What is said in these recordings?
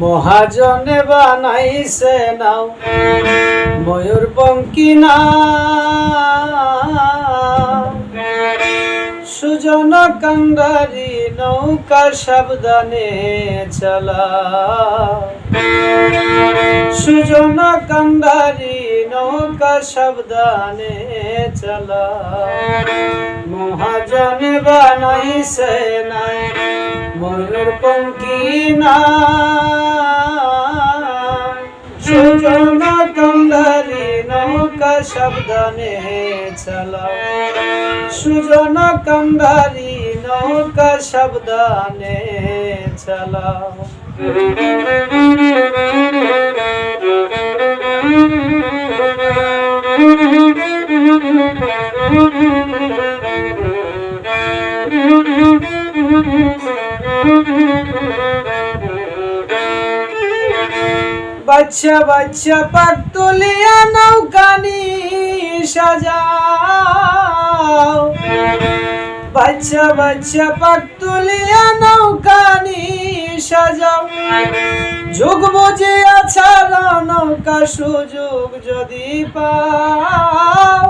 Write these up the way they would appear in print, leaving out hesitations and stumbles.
মহাজনে বানাইছে নাও ময়ূরপঙ্খী নাও, সুজন কান্ডারি নৌকা সাবধানে চালাও, সুজন কান্ডারি নৌকা সাবধানে চালাও। মহাজনে বানাইছে নাও ময়ূরপঙ্খী নাও, সুজন কান্ডারি নৌকা সাবধানে চালাও, সুজন কান্ডারি নৌকা সাবধানে চালাও। বাচ্চা বাচ্চা পাক তুলিয়া নৌকানি সাজাও, বাচ্চা বাচ্চা পাক তুলিয়া নৌকানি সাজাও। যুগ বুঝিয়া ছাড়া নৌকা সুযোগ যদি পাও,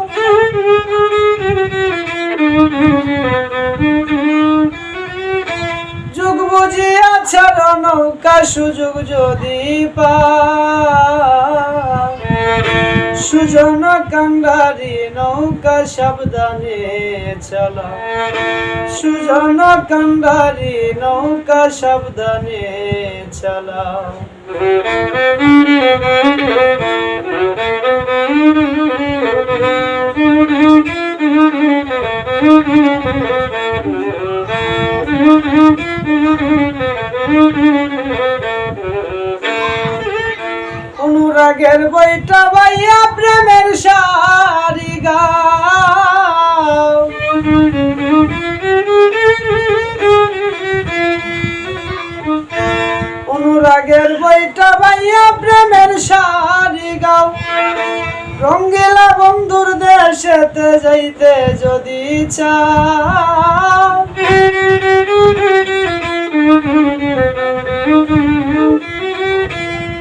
যুগ বুঝিয়া ছাড়া নৌকা সুযোগ যদি পাও। সুজন কান্ডারি নৌকা সাবধানে চালাও, সুজন কান্ডারি নৌকা সাবধানে চালাও। অনুরাগের বইটা বাইয়া প্রেমের সারি গাও, অনুরাগের বইটা বাইয়া প্রেমের সারি গাও। রঙ্গিলা বন্ধুর দেশেতে যাইতে যদি চাও,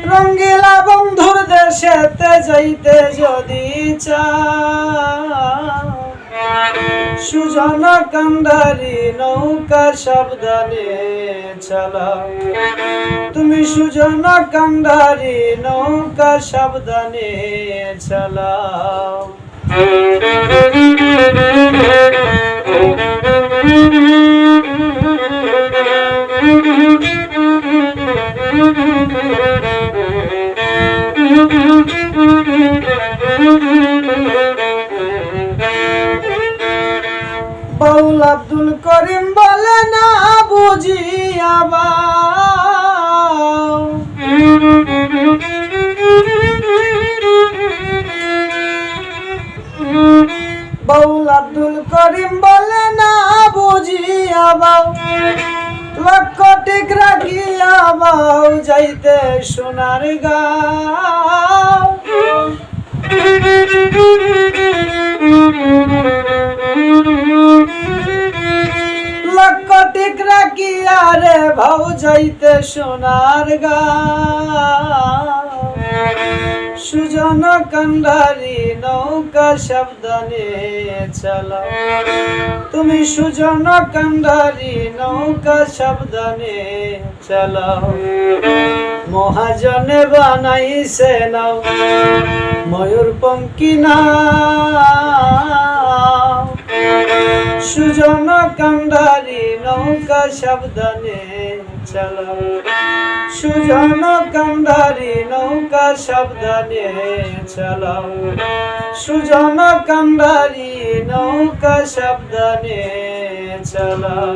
রঙ্গিলা বন্ধুর দেশেতে যাইতে যদি চাও। সুজন কান্ডারি নৌকা সাবধানে চালাও, তুমি সুজন কান্ডারি নৌকা সাবধানে চালাও। বাউল আব্দুল করিম বলে না বুঝিয়া বাও, বাউল আব্দুল করিম বলে না বুঝিয়া বাও। লক্ষ টিক রাখিয়া বাও যাইতে সোনার গাঁও, লক্ষ টিক রাখিয়া রে ভাও যাইতে সোনার গাঁও। সুজন কান্ডারি নৌকা সাবধানে চালাও, তুমি সুজন কান্ডারি নৌকা সাবধানে চালাও। মহাজনে বানাইছে নাও ময়ূরপঙ্খী নাও, সুজন কান্ডারি নৌকা সাবধানে চালাও, সুজন কান্ডারি নৌকা সাবধানে চালাও, সুজন কান্ডারি নৌকা সাবধানে চালাও।